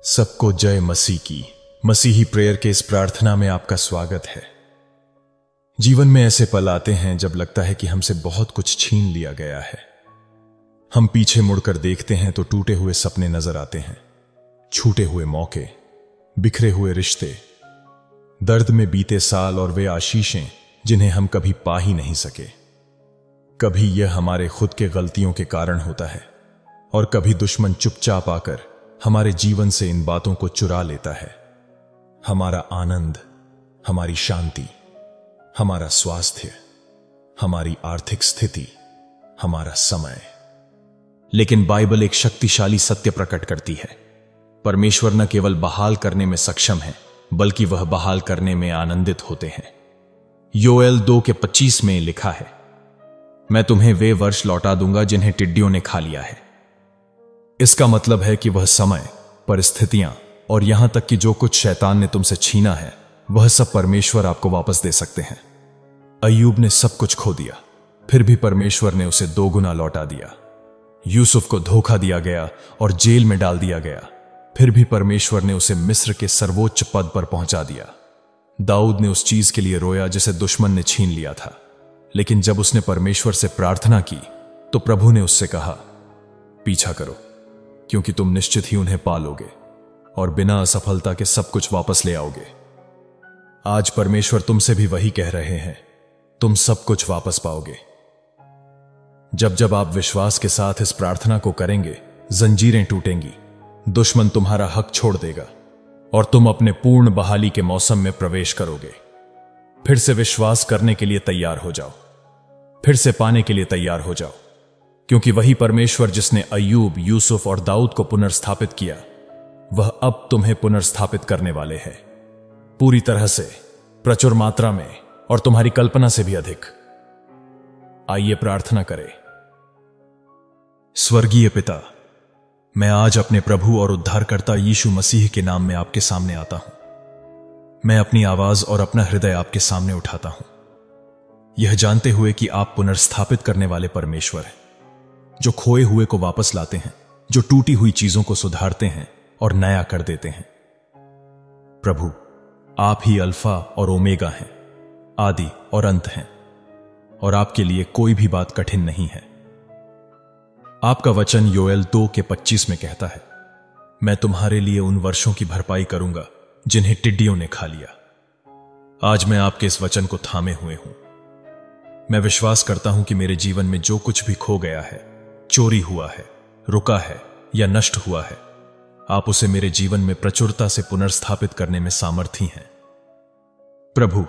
सबको जय मसीह की। मसीही प्रेयर के इस प्रार्थना में आपका स्वागत है। जीवन में ऐसे पल आते हैं जब लगता है कि हमसे बहुत कुछ छीन लिया गया है। हम पीछे मुड़कर देखते हैं तो टूटे हुए सपने नजर आते हैं, छूटे हुए मौके, बिखरे हुए रिश्ते, दर्द में बीते साल और वे आशीषें जिन्हें हम कभी पा ही नहीं सके। कभी यह हमारे खुद के गलतियों के कारण होता है और कभी दुश्मन चुपचाप आकर हमारे जीवन से इन बातों को चुरा लेता है। हमारा आनंद, हमारी शांति, हमारा स्वास्थ्य, हमारी आर्थिक स्थिति, हमारा समय। लेकिन बाइबल एक शक्तिशाली सत्य प्रकट करती है। परमेश्वर न केवल बहाल करने में सक्षम है, बल्कि वह बहाल करने में आनंदित होते हैं। योएल 2:25 में लिखा है, मैं तुम्हें वे वर्ष लौटा दूंगा जिन्हें टिड्डियों ने खा लिया है। इसका मतलब है कि वह समय, परिस्थितियां और यहां तक कि जो कुछ शैतान ने तुमसे छीना है, वह सब परमेश्वर आपको वापस दे सकते हैं। अय्यूब ने सब कुछ खो दिया, फिर भी परमेश्वर ने उसे 2 गुना लौटा दिया। यूसुफ को धोखा दिया गया और जेल में डाल दिया गया, फिर भी परमेश्वर ने उसे मिस्र के सर्वोच्च पद पर पहुंचा दिया। दाऊद ने उस चीज के लिए रोया जिसे दुश्मन ने छीन लिया था, लेकिन जब उसने परमेश्वर से प्रार्थना की तो प्रभु ने उससे कहा, पीछा करो, क्योंकि तुम निश्चित ही उन्हें पालोगे और बिना असफलता के सब कुछ वापस ले आओगे। आज परमेश्वर तुमसे भी वही कह रहे हैं, तुम सब कुछ वापस पाओगे। जब जब आप विश्वास के साथ इस प्रार्थना को करेंगे, जंजीरें टूटेंगी, दुश्मन तुम्हारा हक छोड़ देगा और तुम अपने पूर्ण बहाली के मौसम में प्रवेश करोगे। फिर से विश्वास करने के लिए तैयार हो जाओ, फिर से पाने के लिए तैयार हो जाओ, क्योंकि वही परमेश्वर जिसने अय्यूब, यूसुफ और दाऊद को पुनर्स्थापित किया, वह अब तुम्हें पुनर्स्थापित करने वाले हैं, पूरी तरह से, प्रचुर मात्रा में और तुम्हारी कल्पना से भी अधिक। आइए प्रार्थना करें। स्वर्गीय पिता, मैं आज अपने प्रभु और उद्धारकर्ता यीशु मसीह के नाम में आपके सामने आता हूं। मैं अपनी आवाज और अपना हृदय आपके सामने उठाता हूं, यह जानते हुए कि आप पुनर्स्थापित करने वाले परमेश्वर हैं, जो खोए हुए को वापस लाते हैं, जो टूटी हुई चीजों को सुधारते हैं और नया कर देते हैं। प्रभु, आप ही अल्फा और ओमेगा हैं, आदि और अंत हैं, और आपके लिए कोई भी बात कठिन नहीं है। आपका वचन योएल 2:25 में कहता है, मैं तुम्हारे लिए उन वर्षों की भरपाई करूंगा जिन्हें टिड्डियों ने खा लिया। आज मैं आपके इस वचन को थामे हुए हूं। मैं विश्वास करता हूं कि मेरे जीवन में जो कुछ भी खो गया है, चोरी हुआ है, रुका है या नष्ट हुआ है, आप उसे मेरे जीवन में प्रचुरता से पुनर्स्थापित करने में सामर्थी हैं। प्रभु,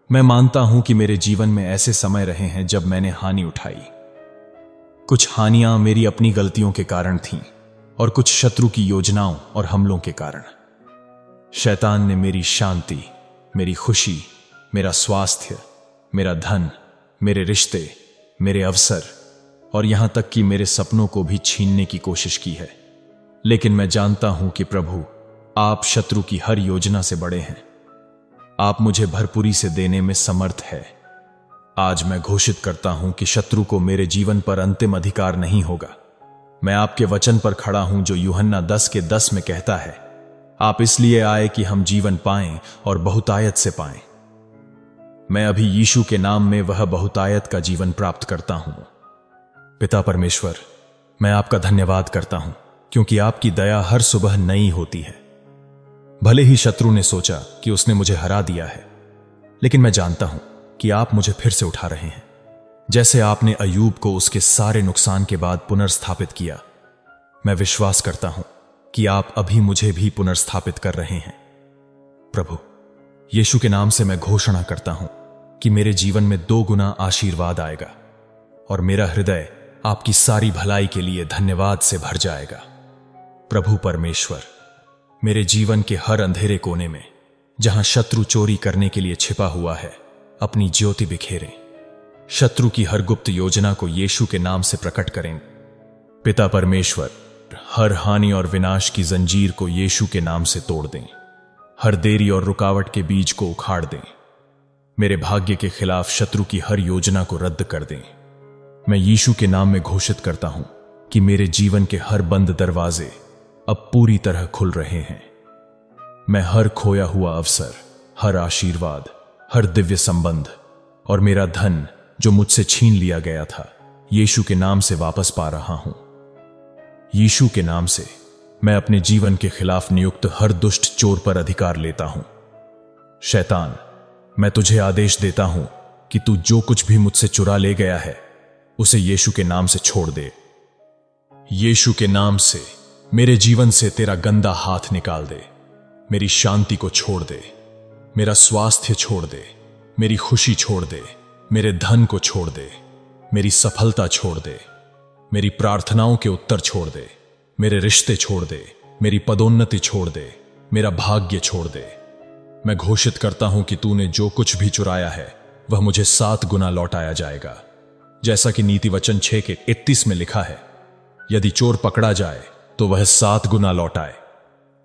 मैं मानता हूं कि मेरे जीवन में ऐसे समय रहे हैं जब मैंने हानि उठाई। कुछ हानियां मेरी अपनी गलतियों के कारण थीं और कुछ शत्रु की योजनाओं और हमलों के कारण। शैतान ने मेरी शांति, मेरी खुशी, मेरा स्वास्थ्य, मेरा धन, मेरे रिश्ते, मेरे अवसर और यहां तक कि मेरे सपनों को भी छीनने की कोशिश की है। लेकिन मैं जानता हूं कि प्रभु, आप शत्रु की हर योजना से बड़े हैं। आप मुझे भरपूरी से देने में समर्थ है। आज मैं घोषित करता हूं कि शत्रु को मेरे जीवन पर अंतिम अधिकार नहीं होगा। मैं आपके वचन पर खड़ा हूं जो यूहन्ना 10:10 में कहता है, आप इसलिए आए कि हम जीवन पाएं और बहुतायत से पाएं। मैं अभी यीशु के नाम में वह बहुतायत का जीवन प्राप्त करता हूं। पिता परमेश्वर, मैं आपका धन्यवाद करता हूं, क्योंकि आपकी दया हर सुबह नई होती है। भले ही शत्रु ने सोचा कि उसने मुझे हरा दिया है, लेकिन मैं जानता हूं कि आप मुझे फिर से उठा रहे हैं, जैसे आपने अय्यूब को उसके सारे नुकसान के बाद पुनर्स्थापित किया। मैं विश्वास करता हूं कि आप अभी मुझे भी पुनर्स्थापित कर रहे हैं। प्रभु, यीशु के नाम से मैं घोषणा करता हूं कि मेरे जीवन में 2 गुना आशीर्वाद आएगा और मेरा हृदय आपकी सारी भलाई के लिए धन्यवाद से भर जाएगा। प्रभु परमेश्वर, मेरे जीवन के हर अंधेरे कोने में जहां शत्रु चोरी करने के लिए छिपा हुआ है, अपनी ज्योति बिखेरें। शत्रु की हर गुप्त योजना को यीशु के नाम से प्रकट करें। पिता परमेश्वर, हर हानि और विनाश की जंजीर को यीशु के नाम से तोड़ दें। हर देरी और रुकावट के बीज को उखाड़ दें। मेरे भाग्य के खिलाफ शत्रु की हर योजना को रद्द कर दें। मैं यीशु के नाम में घोषित करता हूं कि मेरे जीवन के हर बंद दरवाजे, अब पूरी तरह खुल रहे हैं। मैं हर खोया हुआ अवसर, हर आशीर्वाद, हर दिव्य संबंध और मेरा धन जो मुझसे छीन लिया गया था, यीशु के नाम से वापस पा रहा हूं। यीशु के नाम से मैं अपने जीवन के खिलाफ नियुक्त हर दुष्ट चोर पर अधिकार लेता हूं। शैतान, मैं तुझे आदेश देता हूं कि तू जो कुछ भी मुझसे चुरा ले गया है, उसे यीशु के नाम से छोड़ दे। यीशु के नाम से मेरे जीवन से तेरा गंदा हाथ निकाल दे। मेरी शांति को छोड़ दे, मेरा स्वास्थ्य छोड़ दे, मेरी खुशी छोड़ दे, मेरे धन को छोड़ दे, मेरी सफलता छोड़ दे, मेरी प्रार्थनाओं के उत्तर छोड़ दे, मेरे रिश्ते छोड़ दे, मेरी पदोन्नति छोड़ दे, मेरा भाग्य छोड़ दे। मैं घोषित करता हूं कि तूने जो कुछ भी चुराया है वह मुझे 7 गुना लौटाया जाएगा। जैसा कि नीति वचन 6:31 में लिखा है, यदि चोर पकड़ा जाए तो वह 7 गुना लौटाए,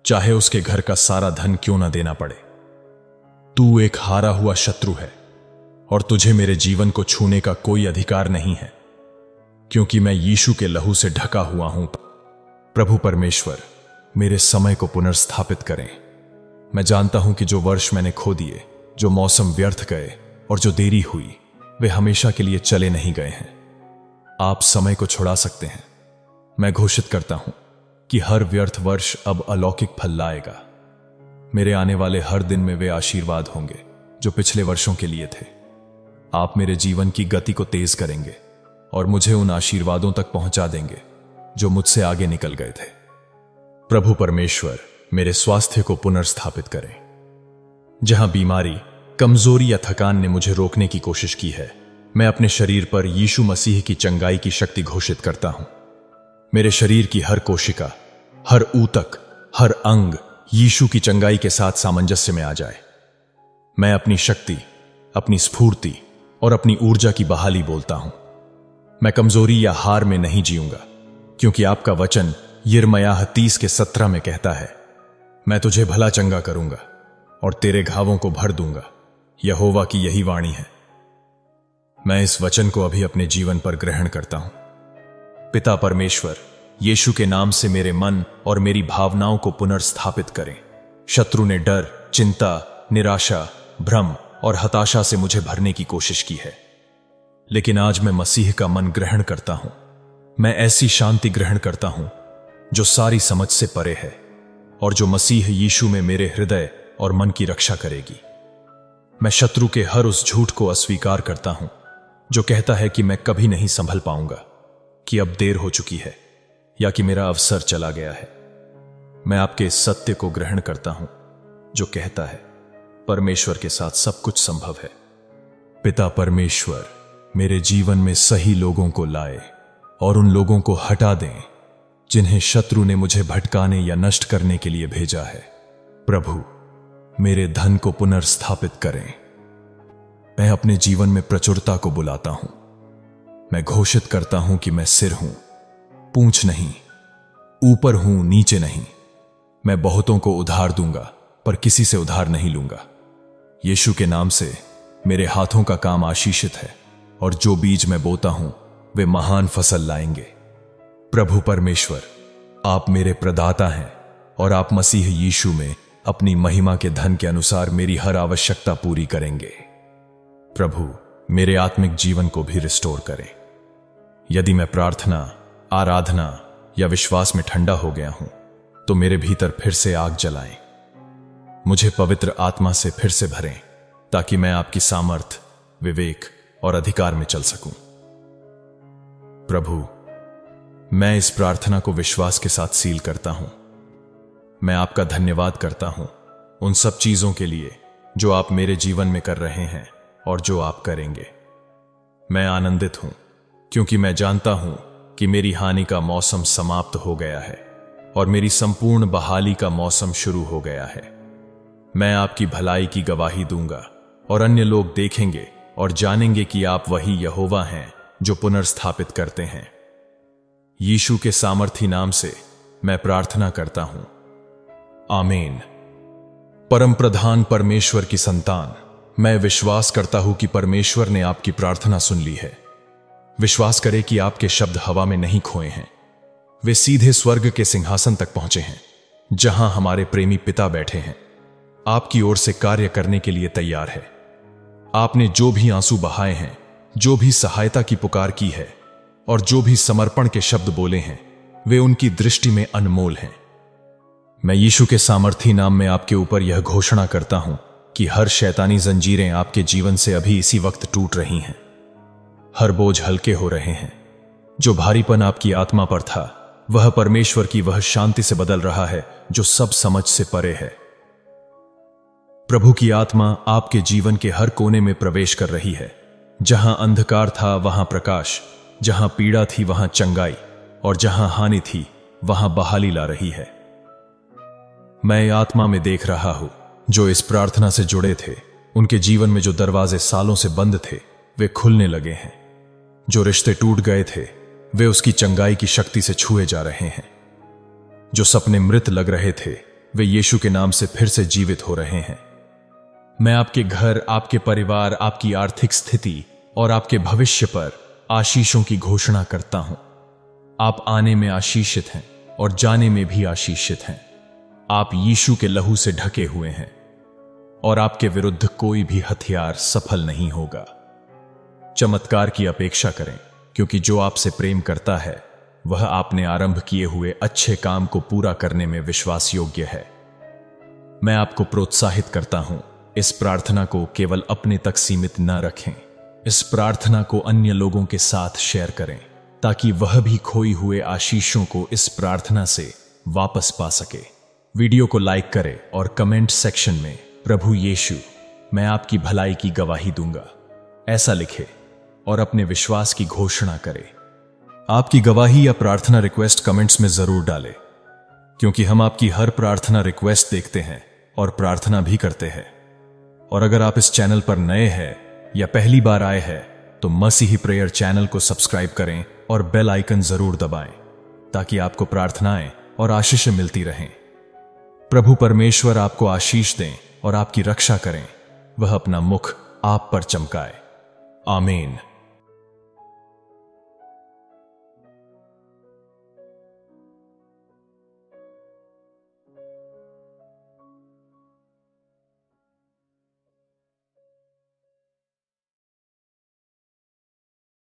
चाहे उसके घर का सारा धन क्यों ना देना पड़े। तू एक हारा हुआ शत्रु है और तुझे मेरे जीवन को छूने का कोई अधिकार नहीं है, क्योंकि मैं यीशु के लहू से ढका हुआ हूं। प्रभु परमेश्वर, मेरे समय को पुनर्स्थापित करें। मैं जानता हूं कि जो वर्ष मैंने खो दिए, जो मौसम व्यर्थ गए और जो देरी हुई, वे हमेशा के लिए चले नहीं गए हैं। आप समय को छुड़ा सकते हैं। मैं घोषित करता हूं कि हर व्यर्थ वर्ष अब अलौकिक फल लाएगा। मेरे आने वाले हर दिन में वे आशीर्वाद होंगे जो पिछले वर्षों के लिए थे। आप मेरे जीवन की गति को तेज करेंगे और मुझे उन आशीर्वादों तक पहुंचा देंगे जो मुझसे आगे निकल गए थे। प्रभु परमेश्वर, मेरे स्वास्थ्य को पुनर्स्थापित करें। जहां बीमारी, कमजोरी या थकान ने मुझे रोकने की कोशिश की है, मैं अपने शरीर पर यीशु मसीह की चंगाई की शक्ति घोषित करता हूं। मेरे शरीर की हर कोशिका, हर ऊतक, हर अंग यीशु की चंगाई के साथ सामंजस्य में आ जाए। मैं अपनी शक्ति, अपनी स्फूर्ति और अपनी ऊर्जा की बहाली बोलता हूं। मैं कमजोरी या हार में नहीं जीऊंगा, क्योंकि आपका वचन यिर्मयाह 30:17 में कहता है, मैं तुझे भला चंगा करूंगा और तेरे घावों को भर दूंगा। यहोवा की यही वाणी है। मैं इस वचन को अभी अपने जीवन पर ग्रहण करता हूं। पिता परमेश्वर, यीशु के नाम से मेरे मन और मेरी भावनाओं को पुनर्स्थापित करें। शत्रु ने डर, चिंता, निराशा, भ्रम और हताशा से मुझे भरने की कोशिश की है, लेकिन आज मैं मसीह का मन ग्रहण करता हूं। मैं ऐसी शांति ग्रहण करता हूं जो सारी समझ से परे है और जो मसीह यीशु में मेरे हृदय और मन की रक्षा करेगी। मैं शत्रु के हर उस झूठ को अस्वीकार करता हूं जो कहता है कि मैं कभी नहीं संभल पाऊंगा, कि अब देर हो चुकी है या कि मेरा अवसर चला गया है। मैं आपके इस सत्य को ग्रहण करता हूं जो कहता है परमेश्वर के साथ सब कुछ संभव है। पिता परमेश्वर, मेरे जीवन में सही लोगों को लाए और उन लोगों को हटा दें जिन्हें शत्रु ने मुझे भटकाने या नष्ट करने के लिए भेजा है। प्रभु, मेरे धन को पुनर्स्थापित करें। मैं अपने जीवन में प्रचुरता को बुलाता हूं। मैं घोषित करता हूं कि मैं सिर हूं, पूंछ नहीं, ऊपर हूं, नीचे नहीं। मैं बहुतों को उधार दूंगा पर किसी से उधार नहीं लूंगा। यीशु के नाम से मेरे हाथों का काम आशीषित है और जो बीज मैं बोता हूं वे महान फसल लाएंगे। प्रभु परमेश्वर, आप मेरे प्रदाता हैं और आप मसीह यीशु में अपनी महिमा के धन के अनुसार मेरी हर आवश्यकता पूरी करेंगे। प्रभु, मेरे आत्मिक जीवन को भी रिस्टोर करें। यदि मैं प्रार्थना, आराधना या विश्वास में ठंडा हो गया हूं तो मेरे भीतर फिर से आग जलाएं। मुझे पवित्र आत्मा से फिर से भरें ताकि मैं आपकी सामर्थ, विवेक और अधिकार में चल सकूं। प्रभु, मैं इस प्रार्थना को विश्वास के साथ सील करता हूं। मैं आपका धन्यवाद करता हूं उन सब चीजों के लिए जो आप मेरे जीवन में कर रहे हैं और जो आप करेंगे। मैं आनंदित हूं क्योंकि मैं जानता हूं कि मेरी हानि का मौसम समाप्त हो गया है और मेरी संपूर्ण बहाली का मौसम शुरू हो गया है। मैं आपकी भलाई की गवाही दूंगा और अन्य लोग देखेंगे और जानेंगे कि आप वही यहोवा हैं जो पुनर्स्थापित करते हैं। यीशु के सामर्थी नाम से मैं प्रार्थना करता हूं, आमीन। परम प्रधान परमेश्वर की संतान, मैं विश्वास करता हूं कि परमेश्वर ने आपकी प्रार्थना सुन ली है। विश्वास करें कि आपके शब्द हवा में नहीं खोए हैं। वे सीधे स्वर्ग के सिंहासन तक पहुंचे हैं, जहां हमारे प्रेमी पिता बैठे हैं, आपकी ओर से कार्य करने के लिए तैयार है। आपने जो भी आंसू बहाए हैं, जो भी सहायता की पुकार की है और जो भी समर्पण के शब्द बोले हैं, वे उनकी दृष्टि में अनमोल हैं। मैं यीशु के सामर्थी नाम में आपके ऊपर यह घोषणा करता हूं कि हर शैतानी जंजीरें आपके जीवन से अभी इसी वक्त टूट रही हैं। हर बोझ हल्के हो रहे हैं। जो भारीपन आपकी आत्मा पर था, वह परमेश्वर की वह शांति से बदल रहा है जो सब समझ से परे है। प्रभु की आत्मा आपके जीवन के हर कोने में प्रवेश कर रही है। जहां अंधकार था वहां प्रकाश, जहां पीड़ा थी वहां चंगाई, और जहां हानि थी वहां बहाली ला रही है। मैं आत्मा में देख रहा हूं, जो इस प्रार्थना से जुड़े थे, उनके जीवन में जो दरवाजे सालों से बंद थे, वे खुलने लगे हैं। जो रिश्ते टूट गए थे, वे उसकी चंगाई की शक्ति से छुए जा रहे हैं। जो सपने मृत लग रहे थे, वे यीशु के नाम से फिर से जीवित हो रहे हैं। मैं आपके घर, आपके परिवार, आपकी आर्थिक स्थिति और आपके भविष्य पर आशीषों की घोषणा करता हूं। आप आने में आशीषित हैं और जाने में भी आशीषित हैं। आप यीशु के लहू से ढके हुए हैं और आपके विरुद्ध कोई भी हथियार सफल नहीं होगा। चमत्कार की अपेक्षा करें, क्योंकि जो आपसे प्रेम करता है वह आपने आरंभ किए हुए अच्छे काम को पूरा करने में विश्वास योग्य है। मैं आपको प्रोत्साहित करता हूं, इस प्रार्थना को केवल अपने तक सीमित न रखें। इस प्रार्थना को अन्य लोगों के साथ शेयर करें, ताकि वह भी खोई हुए आशीषों को इस प्रार्थना से वापस पा सके। वीडियो को लाइक करें और कमेंट सेक्शन में प्रभु यीशु, मैं आपकी भलाई की गवाही दूंगा, ऐसा लिखे और अपने विश्वास की घोषणा करें। आपकी गवाही या प्रार्थना रिक्वेस्ट कमेंट्स में जरूर डालें, क्योंकि हम आपकी हर प्रार्थना रिक्वेस्ट देखते हैं और प्रार्थना भी करते हैं। और अगर आप इस चैनल पर नए हैं या पहली बार आए हैं, तो मसीही प्रेयर चैनल को सब्सक्राइब करें और बेल आइकन जरूर दबाएं, ताकि आपको प्रार्थनाएं और आशीष मिलती रहें। प्रभु परमेश्वर आपको आशीष दें और आपकी रक्षा करें, वह अपना मुख आप पर चमकाए। आमीन।